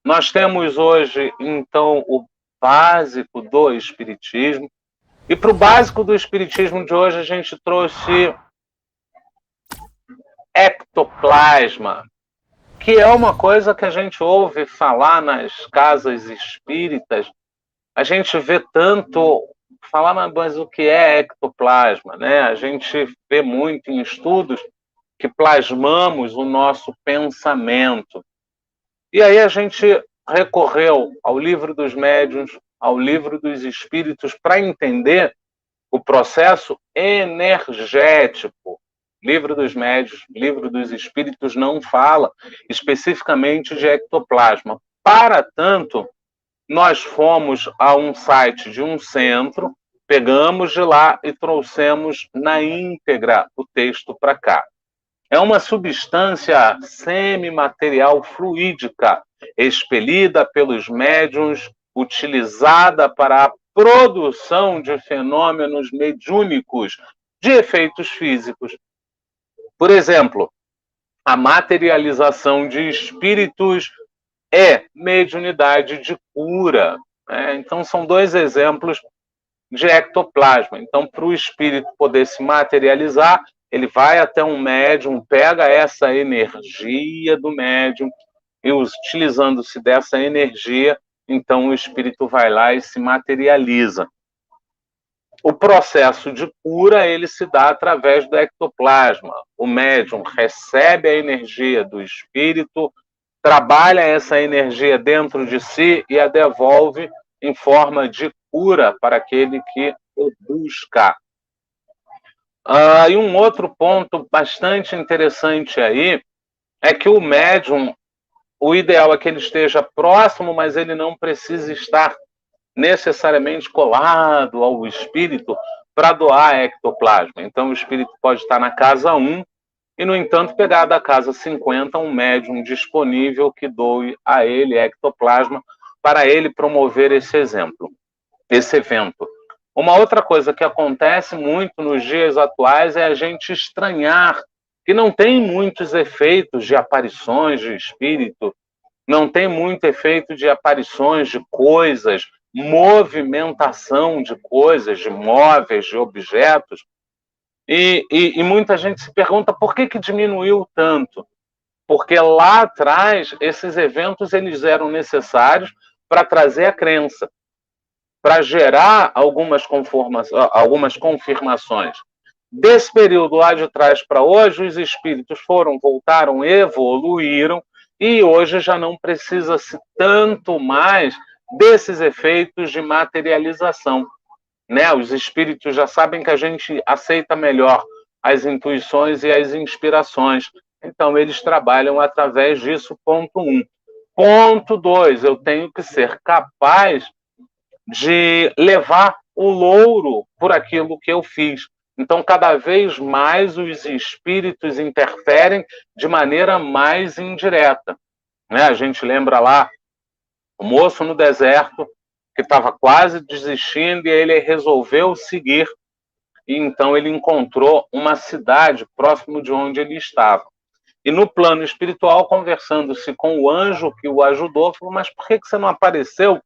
Nós temos hoje, então, o básico do Espiritismo. E para o básico do Espiritismo de hoje, a gente trouxe ectoplasma, que é uma coisa que a gente ouve falar nas casas espíritas. A gente vê tanto falar, mas o que é ectoplasma, né? A gente vê muito em estudos que plasmamos o nosso pensamento. E aí a gente recorreu ao Livro dos Médiuns, ao Livro dos Espíritos, para entender o processo energético. Livro dos Médiuns, Livro dos Espíritos não fala especificamente de ectoplasma. Para tanto, nós fomos a um site de um centro, pegamos de lá e trouxemos na íntegra o texto para cá. É uma substância semimaterial fluídica, expelida pelos médiuns, utilizada para a produção de fenômenos mediúnicos de efeitos físicos. Por exemplo, a materialização de espíritos é mediunidade de cura. Então, são dois exemplos de ectoplasma. Então, para o espírito poder se materializar, ele vai até um médium, pega essa energia do médium e, utilizando-se dessa energia, então o espírito vai lá e se materializa. O processo de cura, ele se dá através do ectoplasma. O médium recebe a energia do espírito, trabalha essa energia dentro de si e a devolve em forma de cura para aquele que o busca. E um outro ponto bastante interessante aí é que o médium, o ideal é que ele esteja próximo, mas ele não precisa estar necessariamente colado ao espírito para doar ectoplasma. Então o espírito pode estar na casa 1 e, no entanto, pegar da casa 50 um médium disponível que doe a ele ectoplasma para ele promover esse evento. Uma outra coisa que acontece muito nos dias atuais é a gente estranhar que não tem muitos efeitos de aparições de espírito, não tem muito efeito de aparições de coisas, movimentação de coisas, de móveis, de objetos. E muita gente se pergunta por que diminuiu tanto? Porque lá atrás esses eventos eles eram necessários para trazer a crença, para gerar algumas confirmações. Desse período lá de trás para hoje, os espíritos voltaram, evoluíram, e hoje já não precisa-se tanto mais desses efeitos de materialização. Os espíritos já sabem que a gente aceita melhor as intuições e as inspirações. Então, eles trabalham através disso, ponto 1. Ponto 2, eu tenho que ser capaz de levar o louro por aquilo que eu fiz. Então, cada vez mais os espíritos interferem de maneira mais indireta. A gente lembra lá o moço no deserto, que estava quase desistindo, e ele resolveu seguir. E então ele encontrou uma cidade próximo de onde ele estava. E no plano espiritual, conversando-se com o anjo que o ajudou, falou, mas por que você não apareceu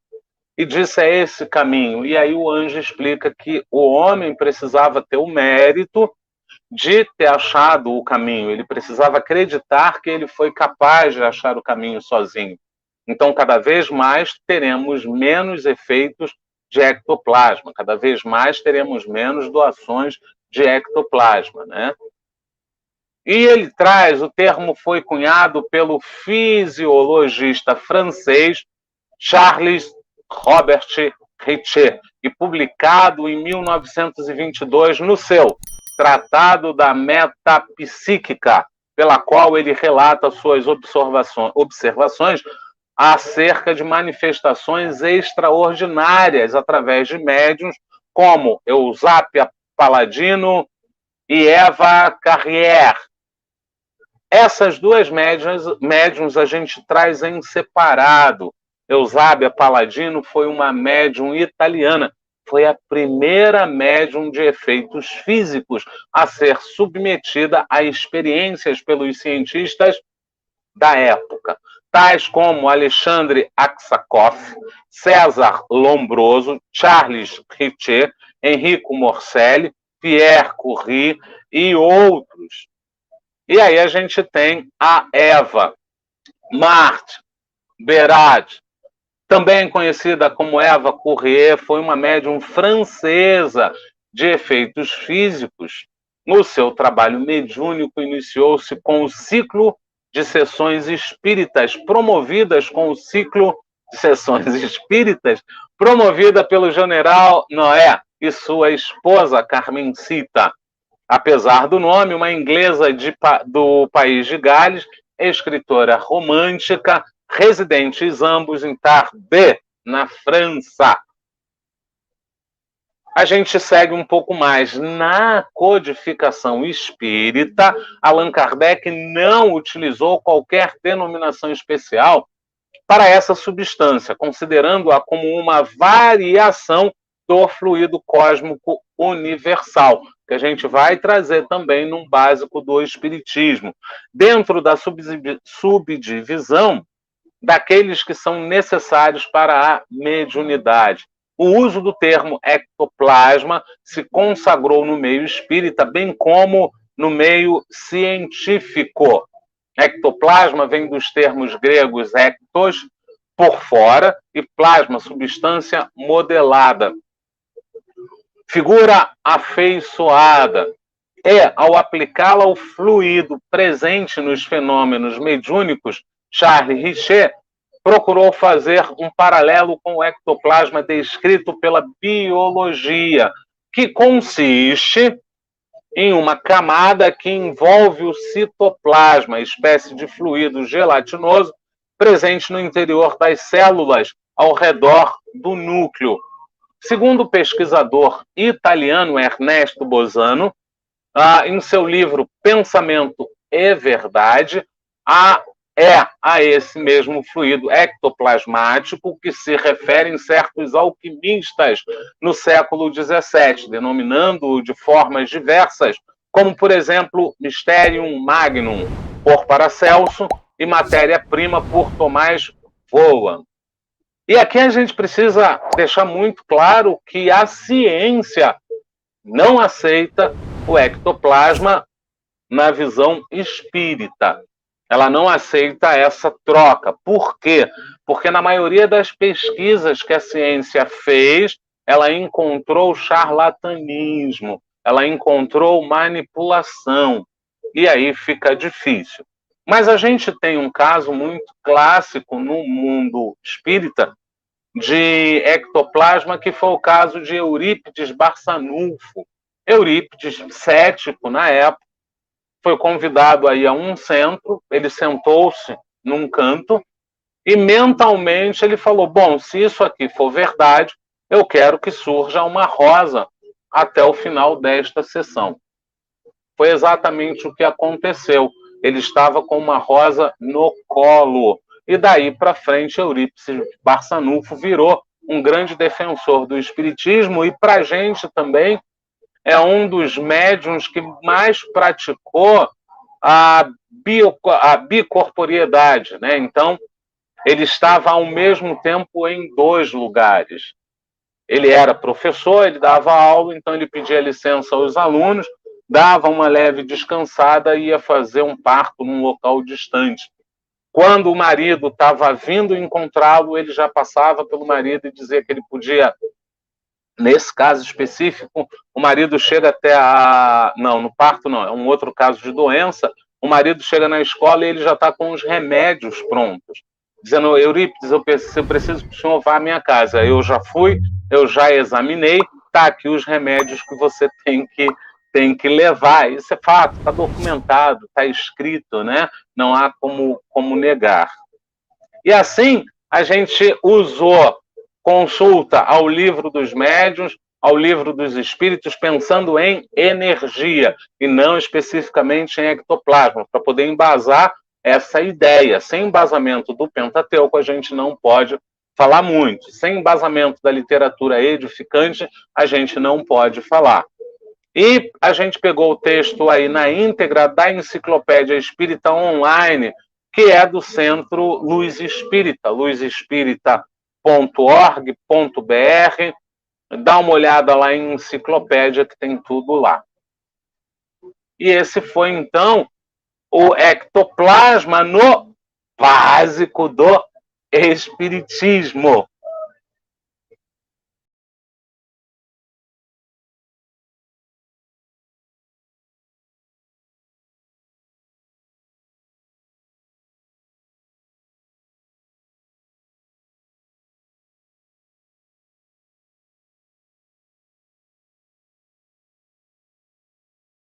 e disse é esse caminho? E aí o anjo explica que o homem precisava ter o mérito de ter achado o caminho, ele precisava acreditar que ele foi capaz de achar o caminho sozinho. Então, cada vez mais teremos menos efeitos de ectoplasma, cada vez mais teremos menos doações de ectoplasma, E ele traz, o termo foi cunhado pelo fisiologista francês Charles Robert Richer e publicado em 1922 no seu Tratado da Metapsíquica, pela qual ele relata suas observações acerca de manifestações extraordinárias através de médiuns como Eusápia Paladino e Eva Carrière. Essas duas médiuns a gente traz em separado. Eusápia Paladino foi uma médium italiana, foi a primeira médium de efeitos físicos a ser submetida a experiências pelos cientistas da época. tais como Alexandre Aksakov, César Lombroso, Charles Richer, Enrico Morcelli, Pierre Curie e outros. E aí a gente tem a Eva Marthe Berard, também conhecida como Eva Curie, foi uma médium francesa de efeitos físicos. No seu trabalho mediúnico, iniciou-se com o ciclo de sessões espíritas, promovidas com o ciclo de sessões espíritas, promovida pelo general Noé e sua esposa Carmencita. Apesar do nome, uma inglesa do país de Gales, escritora romântica, residentes ambos em Tarbes, na França. A gente segue um pouco mais. Na codificação espírita, Allan Kardec não utilizou qualquer denominação especial para essa substância, considerando-a como uma variação do fluido cósmico universal, que a gente vai trazer também num básico do Espiritismo, dentro da subdivisão daqueles que são necessários para a mediunidade. O uso do termo ectoplasma se consagrou no meio espírita, bem como no meio científico. Ectoplasma vem dos termos gregos ectos, por fora, e plasma, substância modelada. Figura afeiçoada. Ao aplicá-la ao fluido presente nos fenômenos mediúnicos, Charles Richer procurou fazer um paralelo com o ectoplasma descrito pela biologia, que consiste em uma camada que envolve o citoplasma, espécie de fluido gelatinoso presente no interior das células ao redor do núcleo. Segundo o pesquisador italiano Ernesto Bosano, em seu livro Pensamento e Verdade, a esse mesmo fluido ectoplasmático que se referem certos alquimistas no século XVII, denominando-o de formas diversas, como, por exemplo, Mysterium Magnum, por Paracelso, e Matéria-Prima, por Tomás Volan. E aqui a gente precisa deixar muito claro que a ciência não aceita o ectoplasma na visão espírita. Ela não aceita essa troca. Por quê? Porque na maioria das pesquisas que a ciência fez, ela encontrou charlatanismo, ela encontrou manipulação. E aí fica difícil. Mas a gente tem um caso muito clássico no mundo espírita de ectoplasma, que foi o caso de Eurípides Barçanufo. Eurípides, cético na época, foi convidado aí a um centro, ele sentou-se num canto e mentalmente ele falou: bom, se isso aqui for verdade, eu quero que surja uma rosa até o final desta sessão. Foi exatamente o que aconteceu. Ele estava com uma rosa no colo. E daí para frente, Eurípides Barçanufo virou um grande defensor do espiritismo e, para a gente também, é um dos médiuns que mais praticou a bicorporiedade, né? Então, ele estava ao mesmo tempo em dois lugares. Ele era professor, ele dava aula, então ele pedia licença aos alunos, dava uma leve descansada e ia fazer um parto num local distante. Quando o marido estava vindo encontrá-lo, ele já passava pelo marido e dizia que ele podia. Nesse caso específico, o marido chega até Não, no parto não, é um outro caso de doença. O marido chega na escola e ele já está com os remédios prontos. Dizendo: Eurípides, eu preciso que o senhor vá à minha casa. Eu já fui, eu já examinei, está aqui os remédios que você tem que levar. Isso é fato, está documentado, está escrito, né? Não há como negar. E assim, a gente usou consulta ao livro dos médiuns, ao livro dos espíritos, pensando em energia e não especificamente em ectoplasma, para poder embasar essa ideia. Sem embasamento do Pentateuco, a gente não pode falar muito. Sem embasamento da literatura edificante, a gente não pode falar. E a gente pegou o texto aí na íntegra da Enciclopédia Espírita Online, que é do Centro Luz Espírita, luzespírita.org.br. Dá uma olhada lá em enciclopédia, que tem tudo lá. E esse foi, então, o ectoplasma no básico do Espiritismo.